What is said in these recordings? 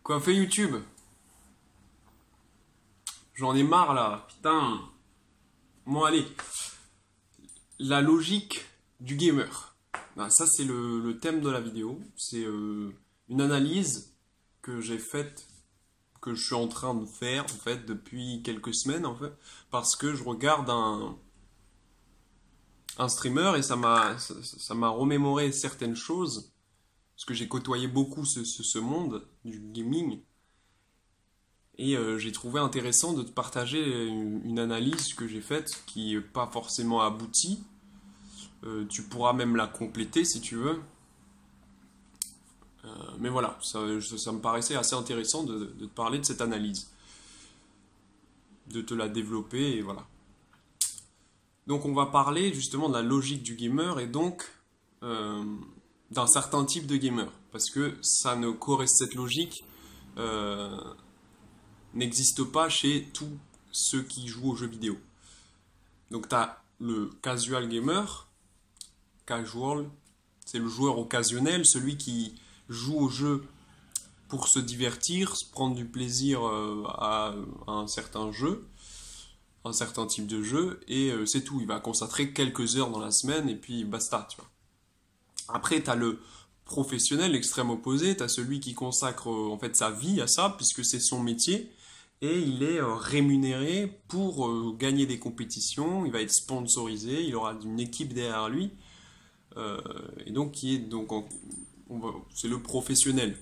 Quoi fait YouTube? J'en ai marre là, putain. Bon allez, la logique du gamer. Ah, ça c'est le thème de la vidéo. C'est une analyse que j'ai faite, que je suis en train de faire en fait depuis quelques semaines en fait, parce que je regarde un streamer et ça m'a remémoré certaines choses, parce que j'ai côtoyé beaucoup ce monde du gaming. Et j'ai trouvé intéressant de te partager une analyse que j'ai faite qui n'est pas forcément aboutie. Tu pourras même la compléter si tu veux. Mais voilà, ça me paraissait assez intéressant de te parler de cette analyse, de te la développer et voilà. Donc on va parler justement de la logique du gamer et donc euh, d'un certain type de gamer. Parce que cette logique euh, n'existe pas chez tous ceux qui jouent aux jeux vidéo. Donc tu as le casual gamer, casual, c'est le joueur occasionnel, celui qui joue au jeu pour se divertir, se prendre du plaisir à un certain jeu, un certain type de jeu, et c'est tout. Il va consacrer quelques heures dans la semaine et puis basta, tu vois. Après, tu as le professionnel, l'extrême opposé, tu as celui qui consacre en fait sa vie à ça, puisque c'est son métier, et il est rémunéré pour gagner des compétitions, il va être sponsorisé, il aura une équipe derrière lui, euh, et donc c'est le professionnel.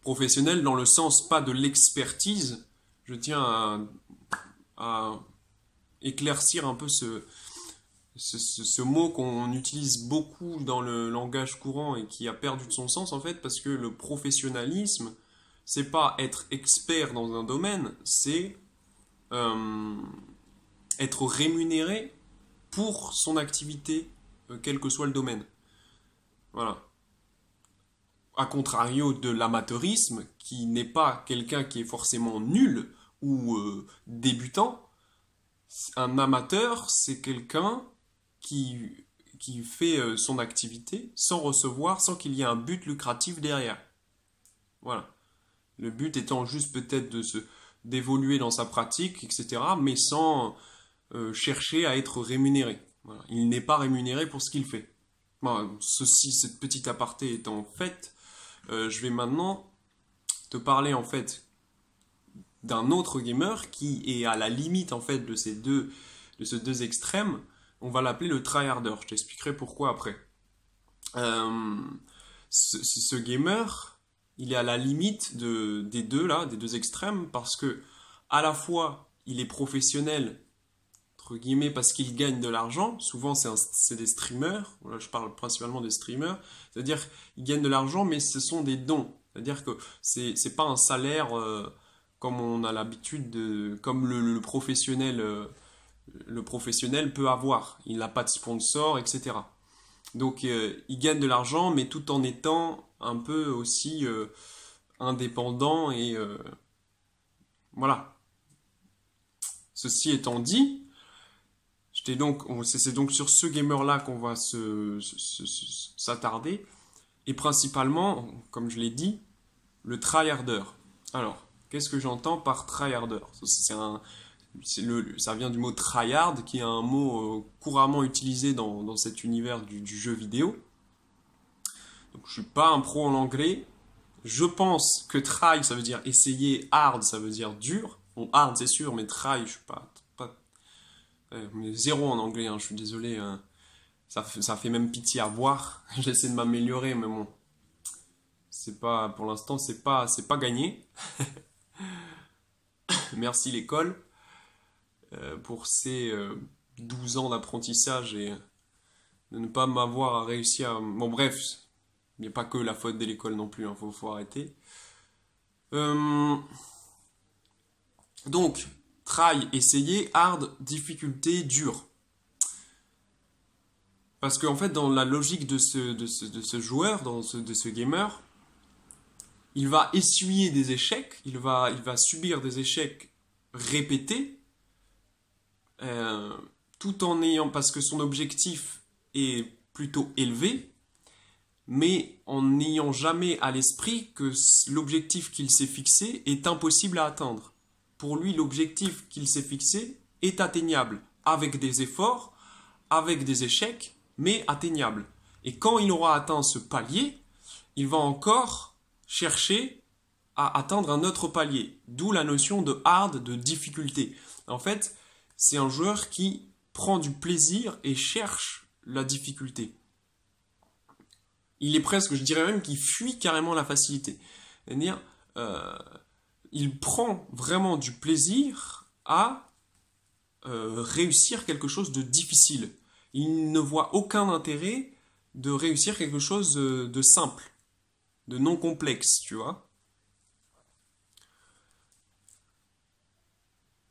Professionnel dans le sens pas de l'expertise, je tiens à éclaircir un peu ce mot qu'on utilise beaucoup dans le langage courant et qui a perdu de son sens en fait, parce que le professionnalisme, c'est pas être expert dans un domaine, c'est euh, être rémunéré pour son activité, quel que soit le domaine. Voilà. À contrario de l'amateurisme, qui n'est pas quelqu'un qui est forcément nul ou débutant, un amateur, c'est quelqu'un qui, qui fait son activité sans recevoir, sans qu'il y ait un but lucratif derrière. Voilà. Le but étant juste peut-être d'évoluer dans sa pratique, etc., mais sans chercher à être rémunéré. Voilà. Il n'est pas rémunéré pour ce qu'il fait. Voilà, cette petite aparté étant faite, je vais maintenant te parler en fait d'un autre gamer qui est à la limite en fait de ces deux extrêmes. On va l'appeler le tryharder. Je t'expliquerai pourquoi après. Euh, ce gamer, il est à la limite des deux là, des deux extrêmes, parce que à la fois il est professionnel entre guillemets parce qu'il gagne de l'argent. Souvent c'est des streamers. Là, je parle principalement des streamers. C'est-à-dire qu'ils gagnent de l'argent, mais ce sont des dons. C'est-à-dire que c'est pas un salaire comme on a l'habitude comme le professionnel peut avoir. Il n'a pas de sponsor, etc. Donc il gagne de l'argent, mais tout en étant un peu aussi indépendant et voilà. Ceci étant dit, c'est donc sur ce gamer-là qu'on va s'attarder, et principalement, comme je l'ai dit, le tryharder. Alors, qu'est-ce que j'entends par tryharder? Ça vient du mot tryhard, qui est un mot couramment utilisé dans cet univers du jeu vidéo. Donc, je suis pas un pro en anglais. Je pense que try, ça veut dire essayer, hard, ça veut dire dur. Bon, hard, c'est sûr, mais try, je suis pas mais zéro en anglais, hein, je suis désolé. Ça fait même pitié à voir. J'essaie de m'améliorer, mais bon, pour l'instant, c'est pas gagné. Merci l'école pour ces 12 ans d'apprentissage et de ne pas m'avoir réussi à. Bon, bref, il n'y a pas que la faute de l'école non plus, hein, faut arrêter. Euh, donc, try, essayer, hard, difficulté, dur. Parce qu'en fait, dans la logique de ce joueur, de ce gamer, il va essuyer des échecs, il va subir des échecs répétés, tout en ayant, parce que son objectif est plutôt élevé, mais en n'ayant jamais à l'esprit que l'objectif qu'il s'est fixé est impossible à atteindre. Pour lui, l'objectif qu'il s'est fixé est atteignable, avec des efforts, avec des échecs, mais atteignable. Et quand il aura atteint ce palier, il va encore chercher à atteindre un autre palier, d'où la notion de hard, de difficulté. En fait, c'est un joueur qui prend du plaisir et cherche la difficulté. Il est presque, je dirais même qu'il fuit carrément la facilité. C'est-à-dire, il prend vraiment du plaisir à réussir quelque chose de difficile. Il ne voit aucun intérêt de réussir quelque chose de simple, de non complexe, tu vois.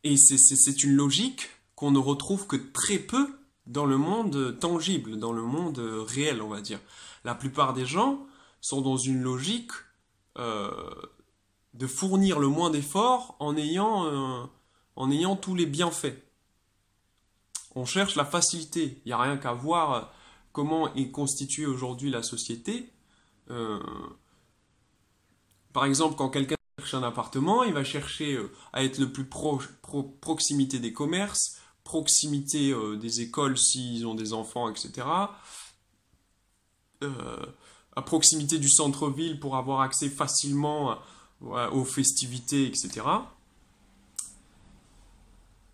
Et c'est une logique qu'on ne retrouve que très peu dans le monde tangible, dans le monde réel, on va dire. La plupart des gens sont dans une logique de fournir le moins d'efforts en ayant tous les bienfaits. On cherche la facilité. Il n'y a rien qu'à voir comment est constituée aujourd'hui la société. Par exemple, quand quelqu'un cherche un appartement, il va chercher à être le plus proche, proximité des commerces, proximité des écoles s'ils ont des enfants, etc. À proximité du centre-ville pour avoir accès facilement aux festivités, etc.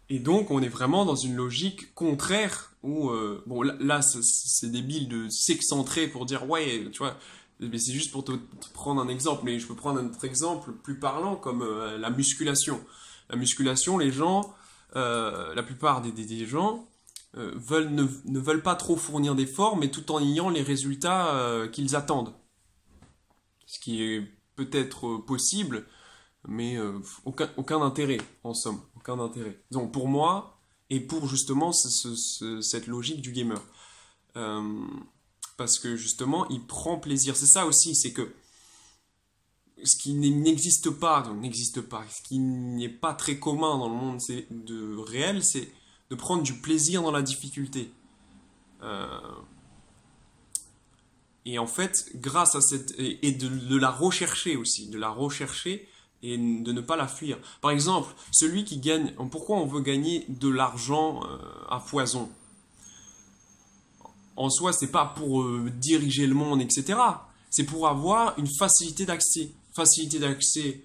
Et donc, on est vraiment dans une logique contraire où, bon, là c'est débile de s'excentrer pour dire, ouais, tu vois, mais c'est juste pour te prendre un exemple, mais je peux prendre un autre exemple plus parlant comme la musculation. La musculation, les gens, la plupart des gens ne veulent pas trop fournir d'efforts, mais tout en ayant les résultats qu'ils attendent. Ce qui est peut-être possible, mais aucun intérêt, en somme, aucun intérêt. Donc pour moi, et pour justement cette logique du gamer. Parce que justement, il prend plaisir. C'est ça aussi, c'est que ce qui n'existe pas, ce qui n'est pas très commun dans le monde réel, c'est de prendre du plaisir dans la difficulté. Et en fait, grâce à cette... Et de la rechercher aussi, de la rechercher et de ne pas la fuir. Par exemple, celui qui gagne... Pourquoi on veut gagner de l'argent à foison? En soi, c'est pas pour diriger le monde, etc. C'est pour avoir une facilité d'accès. Facilité d'accès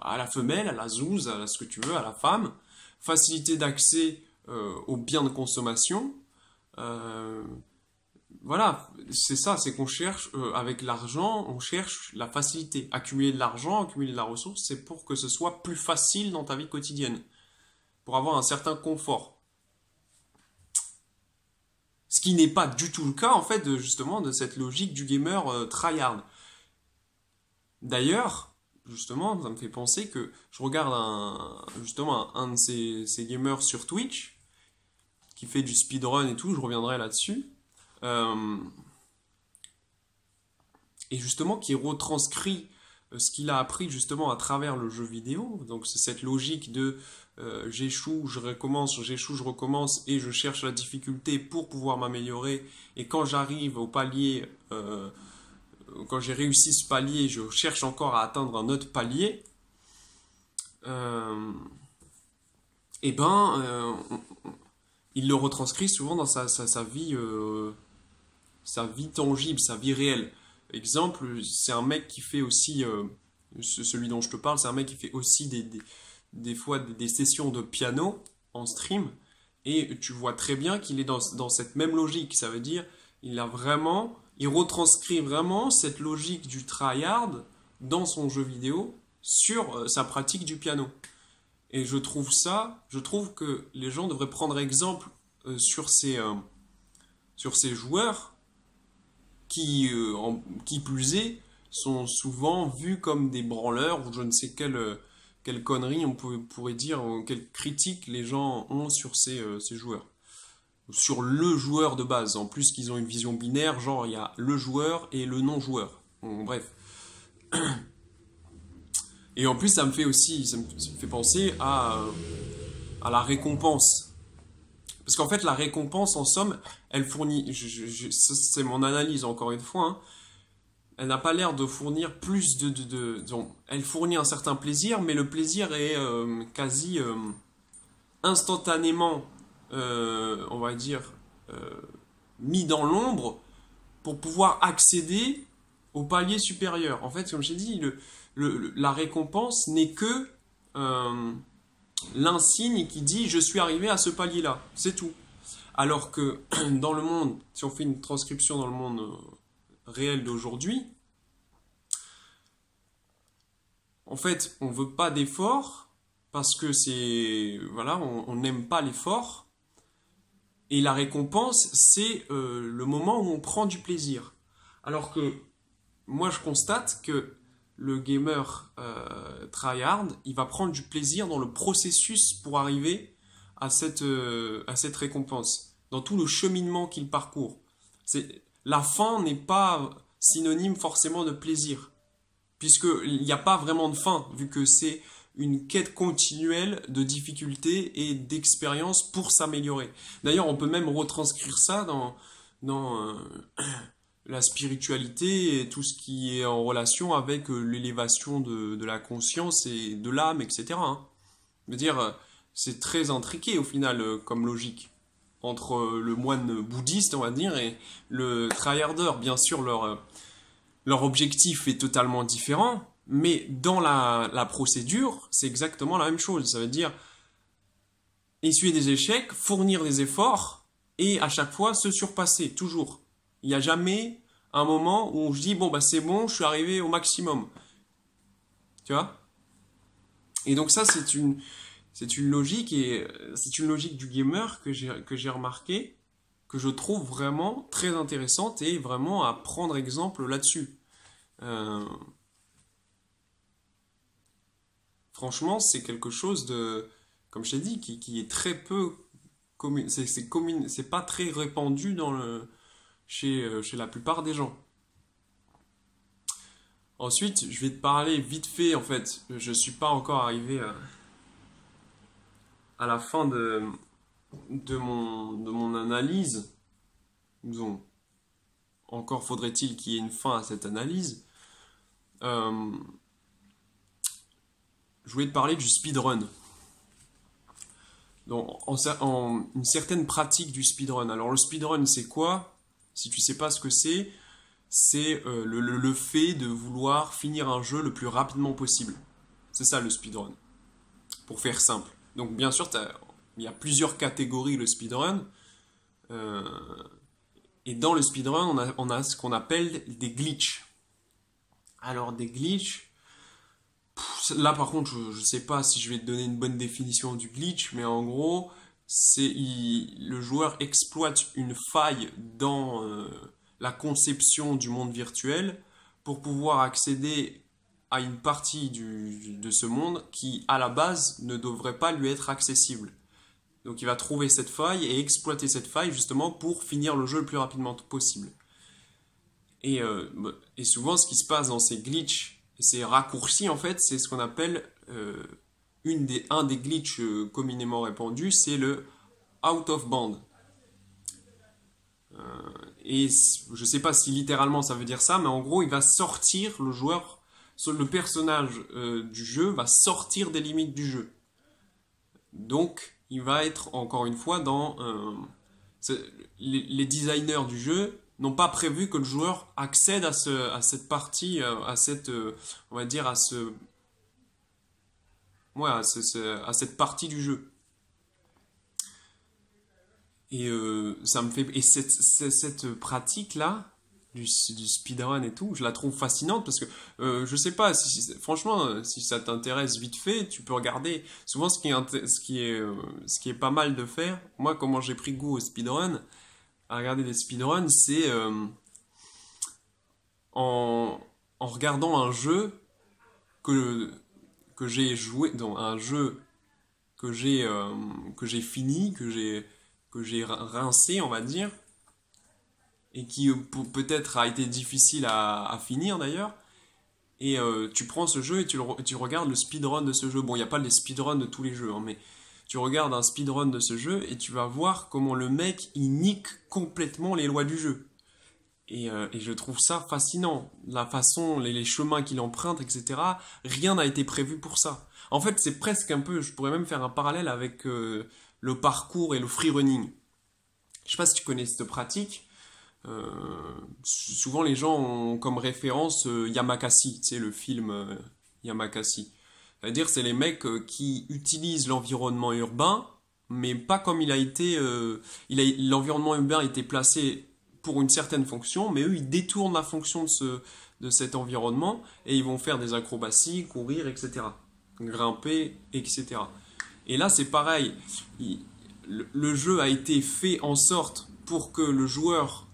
à la femelle, à la zouze, à ce que tu veux, à la femme. Facilité d'accès aux biens de consommation. Voilà, c'est ça, c'est qu'on cherche, avec l'argent, on cherche la facilité. Accumuler de l'argent, accumuler de la ressource, c'est pour que ce soit plus facile dans ta vie quotidienne. Pour avoir un certain confort. Ce qui n'est pas du tout le cas, en fait, justement, de cette logique du gamer tryhard. D'ailleurs, justement, ça me fait penser que je regarde justement un de ces gamers sur Twitch, qui fait du speedrun et tout, je reviendrai là-dessus. Et justement qui retranscrit ce qu'il a appris justement à travers le jeu vidéo. Donc c'est cette logique de j'échoue, je recommence, j'échoue, je recommence et je cherche la difficulté pour pouvoir m'améliorer. Et quand j'arrive au palier, quand j'ai réussi ce palier, je cherche encore à atteindre un autre palier. Et ben, il le retranscrit souvent dans sa vie tangible, sa vie réelle. Exemple, c'est un mec qui fait aussi, celui dont je te parle, c'est un mec qui fait aussi des fois des sessions de piano en stream, et tu vois très bien qu'il est dans cette même logique. Ça veut dire, il retranscrit vraiment cette logique du tryhard dans son jeu vidéo sur sa pratique du piano. Et je trouve que les gens devraient prendre exemple sur ces joueurs qui plus est, sont souvent vus comme des branleurs ou je ne sais quelle connerie on pourrait dire, quelle critique les gens ont sur ces joueurs. Sur le joueur de base, en plus qu'ils ont une vision binaire, genre il y a le joueur et le non-joueur. Bon, bref. Et en plus ça me fait penser à la récompense. Parce qu'en fait, la récompense, en somme, elle fournit, c'est mon analyse encore une fois, hein, elle n'a pas l'air de fournir plus disons, elle fournit un certain plaisir, mais le plaisir est quasi instantanément, on va dire, mis dans l'ombre pour pouvoir accéder au palier supérieur. En fait, comme je t'ai dit, la récompense n'est que l'insigne qui dit je suis arrivé à ce palier-là, c'est tout. Alors que dans le monde, si on fait une transcription dans le monde réel d'aujourd'hui, en fait, on veut pas d'effort parce que c'est voilà, on n'aime pas l'effort. Et la récompense, c'est le moment où on prend du plaisir. Alors que moi, je constate que le gamer tryhard, il va prendre du plaisir dans le processus pour arriver à cette récompense, dans tout le cheminement qu'il parcourt. La fin n'est pas synonyme forcément de plaisir, puisqu'il n'y a pas vraiment de fin, vu que c'est une quête continuelle de difficultés et d'expérience pour s'améliorer. D'ailleurs, on peut même retranscrire ça dans la spiritualité et tout ce qui est en relation avec l'élévation de la conscience et de l'âme, etc. Hein. Je veux dire, c'est très intriqué au final comme logique entre le moine bouddhiste, on va dire, et le tryharder. Bien sûr, leur objectif est totalement différent, mais dans la procédure, c'est exactement la même chose. Ça veut dire essuyer des échecs, fournir des efforts, et à chaque fois se surpasser, toujours. Il n'y a jamais un moment où je dis, bon, bah c'est bon, je suis arrivé au maximum. Tu vois? Et donc ça, c'est une logique, et c'est une logique du gamer que j'ai remarqué, que je trouve vraiment très intéressante et vraiment à prendre exemple là-dessus. Franchement, c'est quelque chose de, comme je t'ai dit, qui est très peu commun, c'est pas très répandu chez la plupart des gens. Ensuite, je vais te parler vite fait, en fait, je suis pas encore arrivé à la fin de mon analyse. Disons, encore faudrait-il qu'il y ait une fin à cette analyse. Je voulais te parler du speedrun. Donc, une certaine pratique du speedrun. Alors, le speedrun, c'est quoi? Si tu sais pas ce que c'est le fait de vouloir finir un jeu le plus rapidement possible. C'est ça le speedrun, pour faire simple. Donc, bien sûr, il y a plusieurs catégories le speedrun. Et dans le speedrun, on a ce qu'on appelle des glitches. Alors, des glitches, là par contre, je ne sais pas si je vais te donner une bonne définition du glitch, mais en gros, le joueur exploite une faille dans la conception du monde virtuel pour pouvoir accéder à une partie de ce monde qui, à la base, ne devrait pas lui être accessible. Donc il va trouver cette faille et exploiter cette faille justement pour finir le jeu le plus rapidement possible. Et souvent, ce qui se passe dans ces glitches, ces raccourcis, en fait, c'est ce qu'on appelle un des glitches communément répandus, c'est le out of band. Et je sais pas si littéralement ça veut dire ça, mais en gros, il va sortir, le personnage du jeu va sortir des limites du jeu. Donc, il va être encore une fois les designers du jeu n'ont pas prévu que le joueur accède à cette partie, à cette partie du jeu. Et cette pratique-là, du speedrun et tout, je la trouve fascinante parce que je sais pas, franchement, si ça t'intéresse vite fait, tu peux regarder. Souvent, ce qui est pas mal de faire, moi, comment j'ai pris goût au speedrun, à regarder des speedruns, c'est en regardant un jeu que j'ai joué, dans un jeu que j'ai fini, que j'ai rincé, on va dire, et qui peut-être a été difficile à finir d'ailleurs. Et tu prends ce jeu et tu regardes le speedrun de ce jeu. Bon, il n'y a pas les speedruns de tous les jeux, hein, mais tu regardes un speedrun de ce jeu et tu vas voir comment le mec il nique complètement les lois du jeu. Et je trouve ça fascinant. La façon, les chemins qu'il emprunte, etc. Rien n'a été prévu pour ça. En fait, c'est presque un peu, je pourrais même faire un parallèle avec le parcours et le freerunning. Je sais pas si tu connais cette pratique. Euh, Souvent, les gens ont comme référence Yamakasi, tu sais, le film Yamakasi. C'est-à-dire, c'est les mecs qui utilisent l'environnement urbain, mais pas comme il a été. L'environnement urbain a été placé pour une certaine fonction, mais eux, ils détournent la fonction de cet environnement et ils vont faire des acrobaties, courir, etc. Grimper, etc. Et là, c'est pareil. Le jeu a été fait en sorte pour que le joueur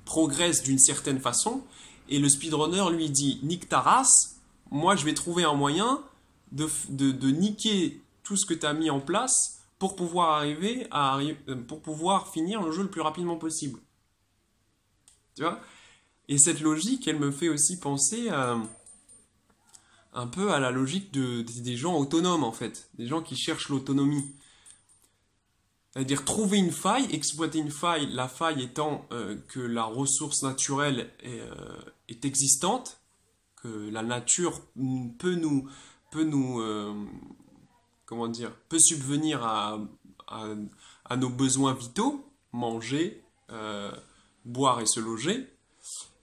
progresse d'une certaine façon, et le speedrunner lui dit nique ta race, moi je vais trouver un moyen de niquer tout ce que tu as mis en place pour pouvoir pour pouvoir finir le jeu le plus rapidement possible. Tu vois? Et cette logique, elle me fait aussi penser un peu à la logique des gens autonomes en fait, des gens qui cherchent l'autonomie. C'est-à-dire trouver une faille, exploiter une faille, la faille étant que la ressource naturelle est existante, que la nature peut nous comment dire, peut subvenir à, à nos besoins vitaux, manger, boire et se loger.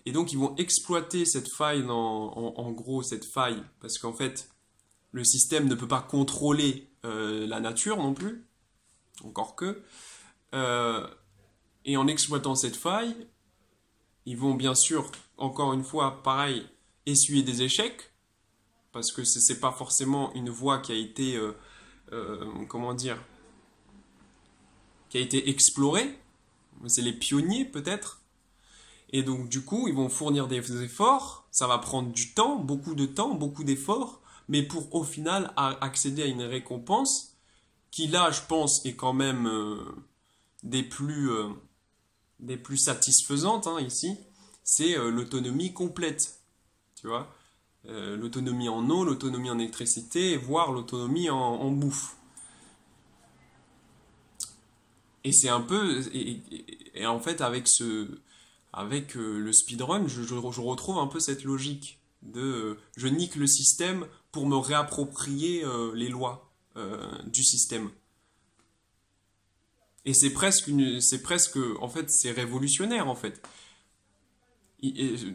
Et donc ils vont exploiter cette faille, en gros cette faille, parce qu'en fait le système ne peut pas contrôler la nature non plus, encore que. Euh, et en exploitant cette faille, ils vont bien sûr, encore une fois, pareil, essuyer des échecs, parce que c'est pas forcément une voie qui a été, comment dire, qui a été explorée. C'est les pionniers peut-être. Et donc du coup, ils vont fournir des efforts. Ça va prendre du temps, beaucoup d'efforts, mais pour au final accéder à une récompense qui là, je pense, est quand même des plus satisfaisantes hein, ici, c'est l'autonomie complète, tu vois, l'autonomie en eau, l'autonomie en électricité, voire l'autonomie en bouffe. Et c'est un peu, et en fait, avec le speedrun, je retrouve un peu cette logique de, je nique le système pour me réapproprier les lois du système. Et c'est presque, en fait, c'est révolutionnaire, en fait.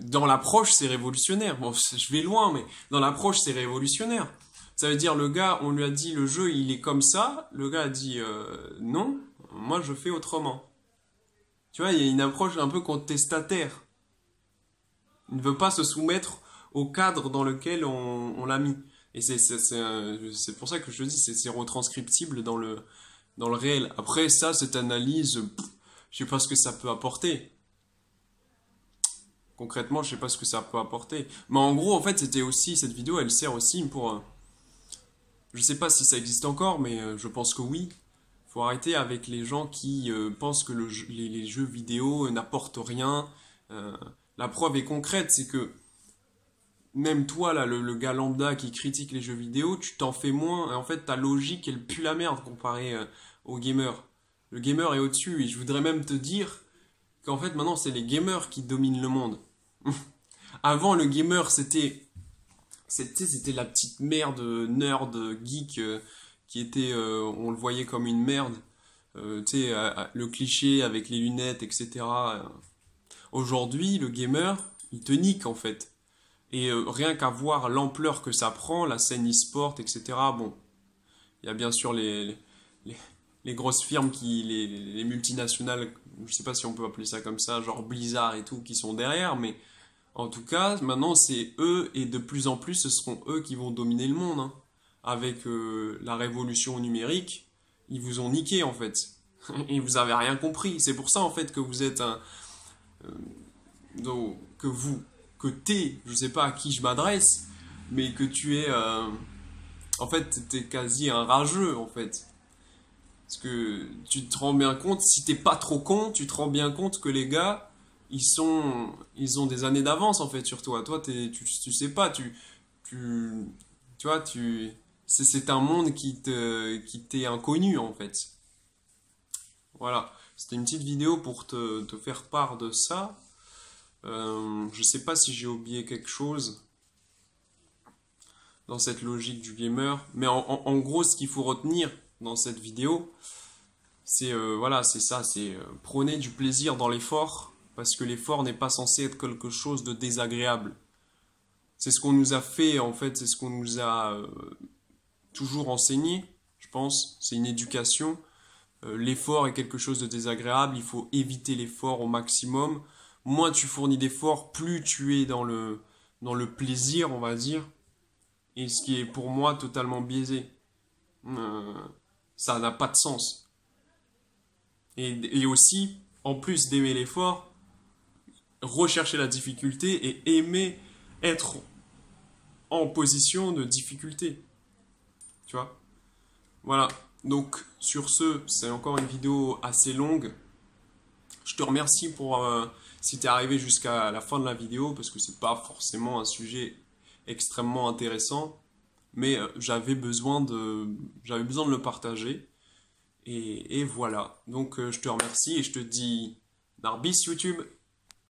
Dans l'approche, c'est révolutionnaire. Bon, je vais loin, mais dans l'approche, c'est révolutionnaire. Ça veut dire, le gars, on lui a dit, le jeu, il est comme ça. Le gars a dit, non, moi, je fais autrement. Tu vois, il y a une approche un peu contestataire. Il ne veut pas se soumettre au cadre dans lequel on l'a mis. Et c'est pour ça que je te dis, c'est retranscriptible dans le réel. Après ça, cette analyse, je sais pas ce que ça peut apporter. Concrètement, je sais pas ce que ça peut apporter. Mais en gros, en fait, c'était aussi, cette vidéo, elle sert aussi pour... je sais pas si ça existe encore, mais je pense que oui. Faut arrêter avec les gens qui pensent que les jeux vidéo n'apportent rien. La preuve est concrète, c'est que même toi, là, le gars lambda qui critique les jeux vidéo, tu t'en fais moins. Et en fait, ta logique, elle pue la merde comparée au gamer. Le gamer est au-dessus. Et je voudrais même te dire qu'en fait, maintenant, c'est les gamers qui dominent le monde. Avant, le gamer, c'était la petite merde nerd, geek, qui était, on le voyait comme une merde. Tu sais, le cliché avec les lunettes, etc. Aujourd'hui, le gamer, il te nique, en fait. Et rien qu'à voir l'ampleur que ça prend, la scène e-sport, etc. Bon, il y a bien sûr les grosses firmes, les multinationales, je sais pas si on peut appeler ça comme ça, genre Blizzard et tout, qui sont derrière, mais en tout cas, maintenant c'est eux, et de plus en plus, ce seront eux qui vont dominer le monde. Hein. Avec la révolution numérique, ils vous ont niqué en fait. Et vous avez rien compris. C'est pour ça en fait que vous êtes que vous, que t'es, je sais pas à qui je m'adresse, mais que tu es, en fait, t'es quasi un rageux, en fait. Parce que tu te rends bien compte, si t'es pas trop con, tu te rends bien compte que les gars, ils ont des années d'avance, en fait, sur toi. Toi, tu sais pas, tu vois, c'est un monde qui t'est inconnu, en fait. Voilà. C'était une petite vidéo pour te faire part de ça. Je sais pas si j'ai oublié quelque chose dans cette logique du gamer, mais en gros, ce qu'il faut retenir dans cette vidéo, c'est voilà, c'est ça, c'est prôner du plaisir dans l'effort, parce que l'effort n'est pas censé être quelque chose de désagréable. C'est ce qu'on nous a fait, en fait, c'est ce qu'on nous a toujours enseigné, je pense. C'est une éducation. L'effort est quelque chose de désagréable, il faut éviter l'effort au maximum. Moins tu fournis d'efforts, plus tu es dans le plaisir, on va dire. Et ce qui est pour moi totalement biaisé. Euh, Ça n'a pas de sens. Et aussi, en plus d'aimer l'effort, rechercher la difficulté et aimer être en position de difficulté. Tu vois? Voilà. Donc, sur ce, c'est encore une vidéo assez longue. Je te remercie pour si tu es arrivé jusqu'à la fin de la vidéo, parce que c'est pas forcément un sujet extrêmement intéressant, mais j'avais besoin de le partager. Et voilà. Donc, je te remercie et je te dis Narbis YouTube.